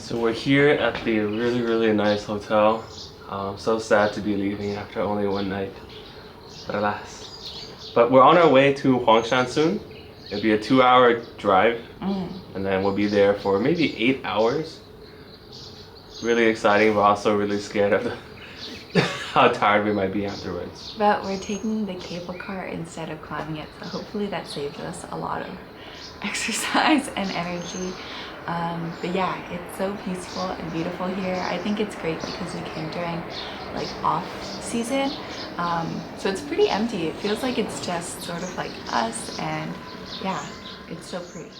So we're here at the really nice hotel. So sad to be leaving after only one night, but alas. But we're on our way to Huangshan soon. It'll be a 2-hour drive, and then we'll be there for maybe 8 hours. Really exciting, but also really scared of how tired we might be afterwards. But we're taking the cable car instead of climbing it, so hopefully that saves us a lot of exercise and energy. But yeah, it's so peaceful and beautiful here. I think it's great because we came during like off season, so it's pretty empty. It feels like it's just sort of like us, and yeah, it's so pretty.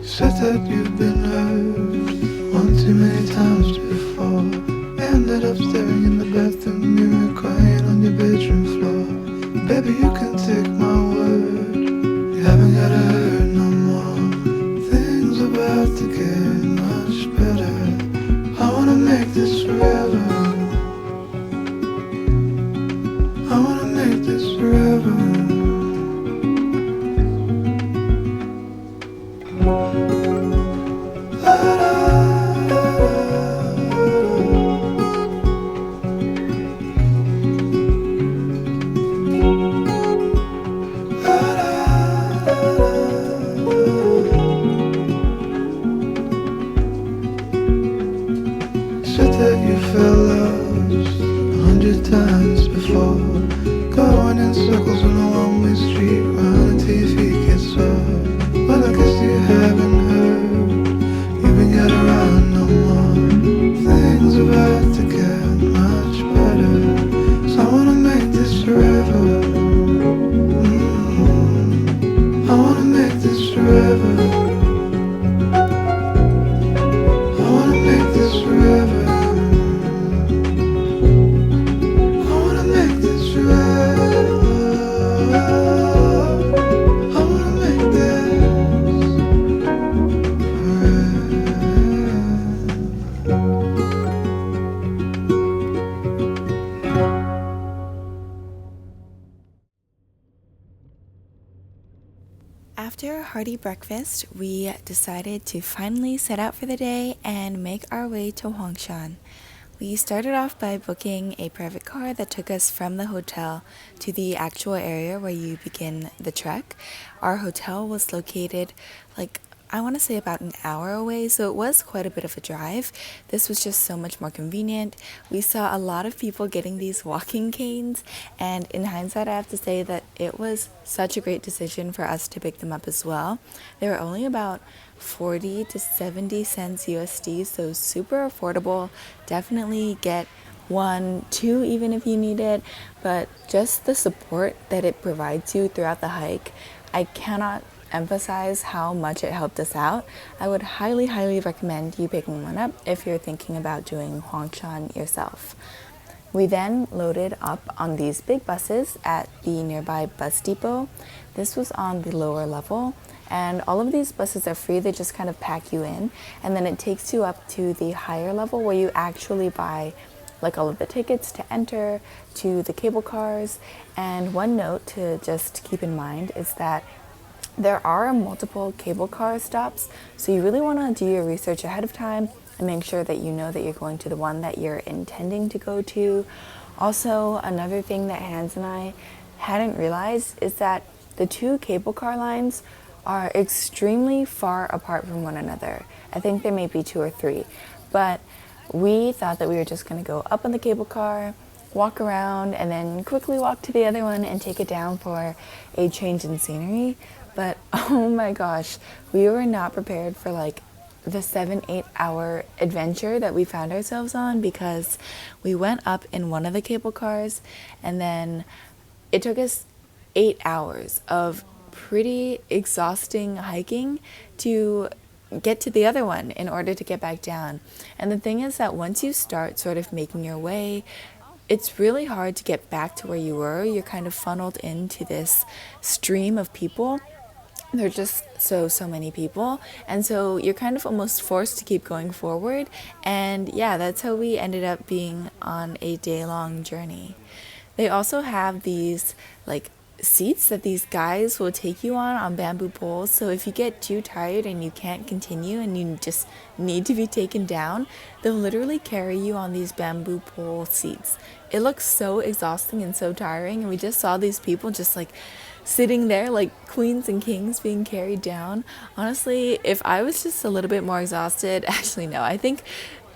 Said that you've been hurt one too many times before. Ended up staring in the bathroom mirror, crying on your bedroom floor. Baby, you can take my word, you haven't gotta hurt no more. Things are about to get much better. I wanna make this forever. I wanna make this forever. Said that you felt lost 100 times before, going in circles on a one-way street, running till your feet get sore. Well, I guess you haven't heard, you ain't got around no more. Things are about to get much better, so I wanna make this forever. I wanna make this forever. I wanna make this forever. I wanna make this After a hearty breakfast, we decided to finally set out for the day and make our way to Huangshan. We started off by booking a private car that took us from the hotel to the actual area where you begin the trek. Our hotel was located I want to say about an hour away, so it was quite a bit of a drive. This was just so much more convenient. We saw a lot of people getting these walking canes, and in hindsight, I have to say that it was such a great decision for us to pick them up as well. They were only about 40 to 70 cents USD, so super affordable. Definitely get one, two, even if you need it, but just the support that it provides you throughout the hike, I cannot emphasize how much it helped us out. I would highly recommend you picking one up if you're thinking about doing Huangshan yourself. We then loaded up on these big buses at the nearby bus depot. This was on the lower level, and all of these buses are free. They just kind of pack you in, and then it takes you up to the higher level where you actually buy all of the tickets to enter to the cable cars. And one note to just keep in mind is that there are multiple cable car stops, so you really want to do your research ahead of time and make sure that you know that you're going to the one that you're intending to go to. Also, another thing that Hans and I hadn't realized is that the two cable car lines are extremely far apart from one another. I think there may be two or three, but we thought that we were just going to go up on the cable car, walk around, and then quickly walk to the other one and take it down for a change in scenery. But oh my gosh, we were not prepared for the 7-8 hour adventure that we found ourselves on, because we went up in one of the cable cars and then it took us 8 hours of pretty exhausting hiking to get to the other one in order to get back down. And the thing is that once you start sort of making your way, it's really hard to get back to where you were. You're kind of funneled into this stream of people. There are just so many people, and so you're kind of almost forced to keep going forward. And yeah, that's how we ended up being on a day-long journey. They also have these seats that these guys will take you on bamboo poles, so if you get too tired and you can't continue and you just need to be taken down, they'll literally carry you on these bamboo pole seats. It looks so exhausting and so tiring, and we just saw these people just sitting there like queens and kings being carried down. Honestly, if I was just a little bit more exhausted, actually no, I think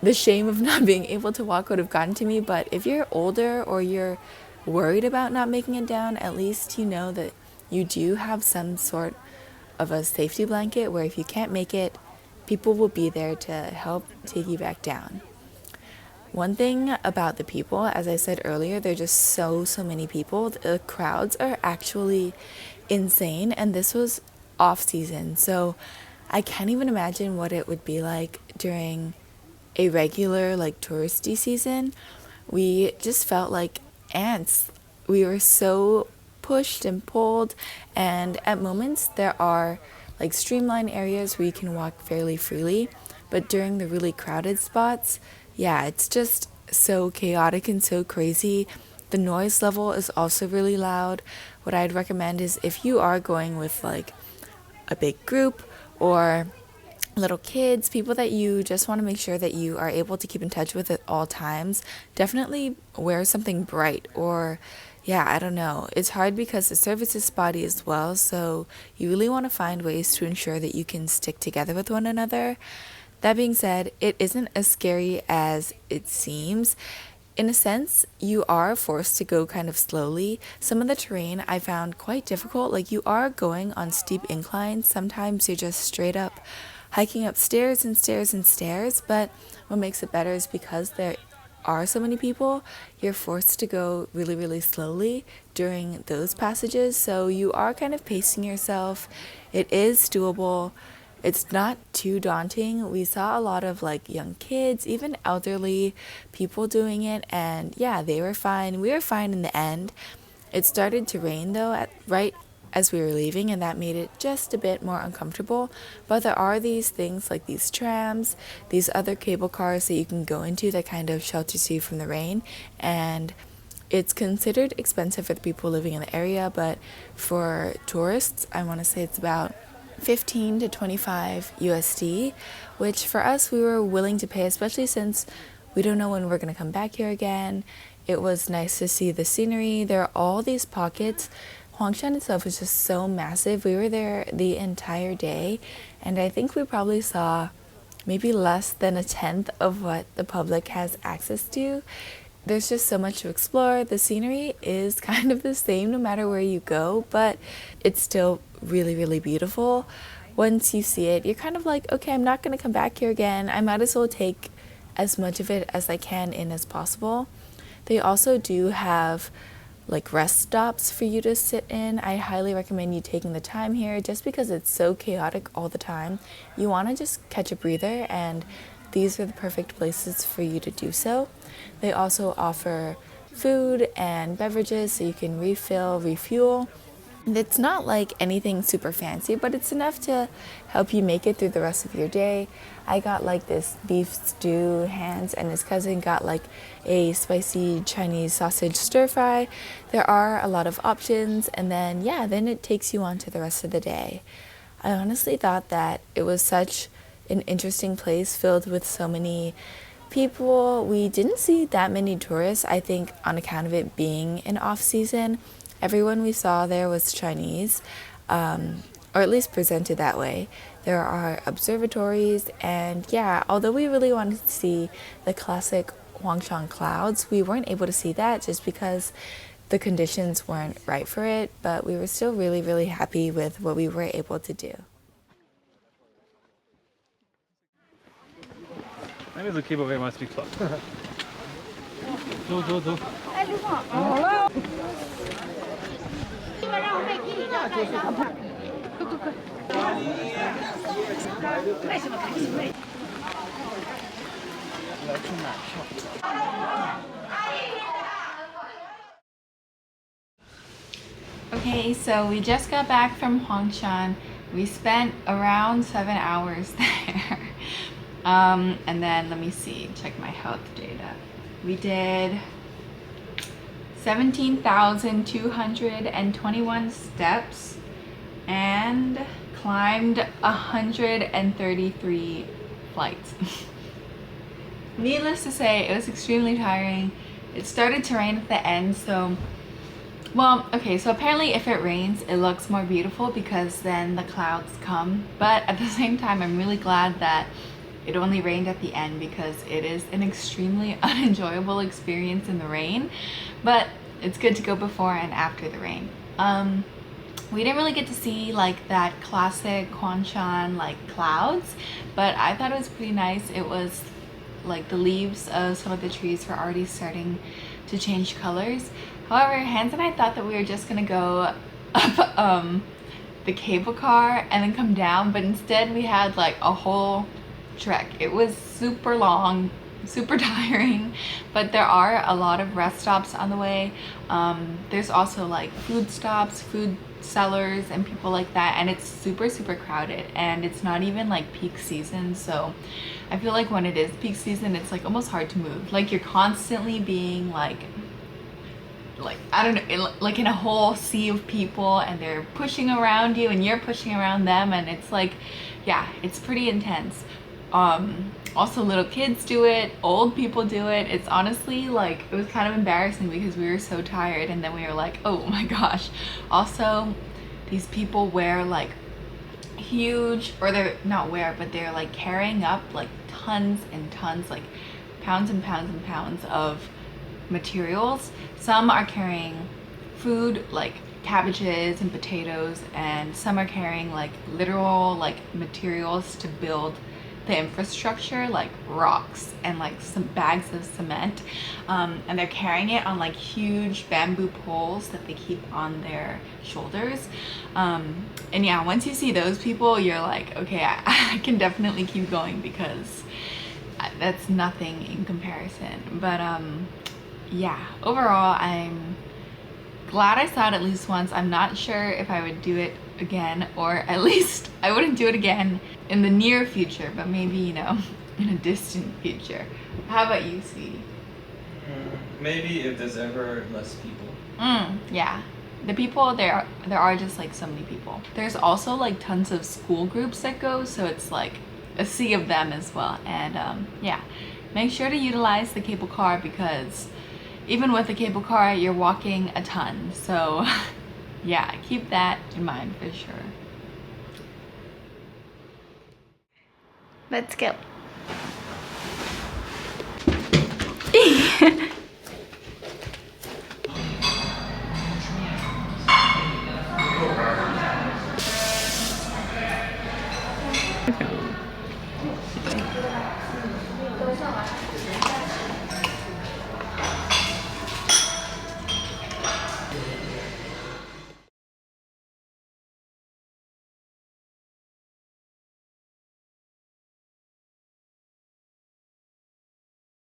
the shame of not being able to walk would have gotten to me. But if you're older or you're worried about not making it down, at least you know that you do have some sort of a safety blanket where if you can't make it, people will be there to help take you back down. One thing about the people, as I said earlier, there are just so many people. The crowds are actually insane, and this was off season, so I can't even imagine what it would be like during a regular touristy season. We just felt like ants. We were so pushed and pulled, and at moments there are streamlined areas where you can walk fairly freely, but during the really crowded spots, yeah, it's just so chaotic and so crazy. The noise level is also really loud. What I'd recommend is if you are going with a big group or little kids, people that you just want to make sure that you are able to keep in touch with at all times, definitely wear something bright. Or yeah, I don't know. It's hard because the service is spotty as well, so you really want to find ways to ensure that you can stick together with one another. That being said, it isn't as scary as it seems. In a sense, you are forced to go kind of slowly. Some of the terrain I found quite difficult. You are going on steep inclines. Sometimes you're just straight up hiking up stairs and stairs and stairs. But what makes it better is because there are so many people, you're forced to go really slowly during those passages. So you are kind of pacing yourself. It is doable. It's not too daunting. We saw a lot of young kids, even elderly people doing it, and yeah, they were fine. We were fine in the end. It started to rain though right as we were leaving, and that made it just a bit more uncomfortable. But there are these things like these trams, these other cable cars that you can go into that kind of shelters you from the rain, and It's considered expensive for the people living in the area, but for tourists, I want to say it's about 15 to 25 USD, which for us we were willing to pay, especially since we don't know when we're going to come back here again. It was nice to see the scenery. There are all these pockets. Huangshan itself is just so massive. We were there the entire day, and I think we probably saw maybe less than a tenth of what the public has access to. There's just so much to explore. The scenery is kind of the same no matter where you go, but it's still really, really beautiful. Once you see it, you're kind of like, okay, I'm not going to come back here again. I might as well take as much of it as I can in as possible. They also do have like rest stops for you to sit in. I highly recommend you taking the time here just because it's so chaotic all the time. You want to just catch a breather, and these are the perfect places for you to do so. They also offer food and beverages so you can refuel. And it's not like anything super fancy, but it's enough to help you make it through the rest of your day. I got like this beef stew. Hans and his cousin got like a spicy Chinese sausage stir fry. There are a lot of options, and then then it takes you on to the rest of the day. I honestly thought that it was such an interesting place filled with so many people. We didn't see that many tourists, I think on account of it being an off season. Everyone we saw there was Chinese, or at least presented that way. There are observatories, and although we really wanted to see the classic Huangshan clouds, we weren't able to see that just because the conditions weren't right for it, but we were still really, really happy with what we were able to do. Maybe the keyboard must be closed. Okay, so we just got back from Huangshan. We spent around 7 hours there. And then let me see, check my health data. We did 17,221 steps and climbed 133 flights. Needless to say, it was extremely tiring. It started to rain at the end, so so apparently if it rains, it looks more beautiful because then the clouds come. But at the same time, I'm really glad that it only rained at the end because it is an extremely unenjoyable experience in the rain. But it's good to go before and after the rain. We didn't really get to see like that classic Huangshan like clouds, but I thought it was pretty nice. It was like the leaves of some of the trees were already starting to change colors. However, Hans and I thought that we were just gonna go up the cable car and then come down, but instead we had like a whole trek. It was super long, super tiring, but there are a lot of rest stops on the way. There's also like food stops, food sellers and people like that, and it's super crowded, and it's not even like peak season, so I feel like when it is peak season, it's like almost hard to move. Like you're constantly being like I don't know, like in a whole sea of people, and they're pushing around you and you're pushing around them, and it's like, it's pretty intense. Also little kids do it, old people do it. It's honestly like, it was kind of embarrassing because we were so tired, and then we were like, oh my gosh. Also, these people wear like huge, or they're not wear, but they're like carrying up like tons and tons, like pounds and pounds and pounds of materials. Some are carrying food like cabbages and potatoes, and some are carrying like literal like materials to build the infrastructure, like rocks and like some bags of cement, and they're carrying it on like huge bamboo poles that they keep on their shoulders. And once you see those people, you're like, okay, I can definitely keep going because that's nothing in comparison. But overall, I'm glad I saw it at least once. I'm not sure if I would do it again, or at least I wouldn't do it again in the near future, but maybe, in a distant future. How about you, sweetie? Maybe if there's ever less people. Yeah. The people there are just like so many people. There's also like tons of school groups that go, so it's like a sea of them as well. And yeah, make sure to utilize the cable car because even with the cable car, you're walking a ton. So yeah, keep that in mind for sure. Let's go.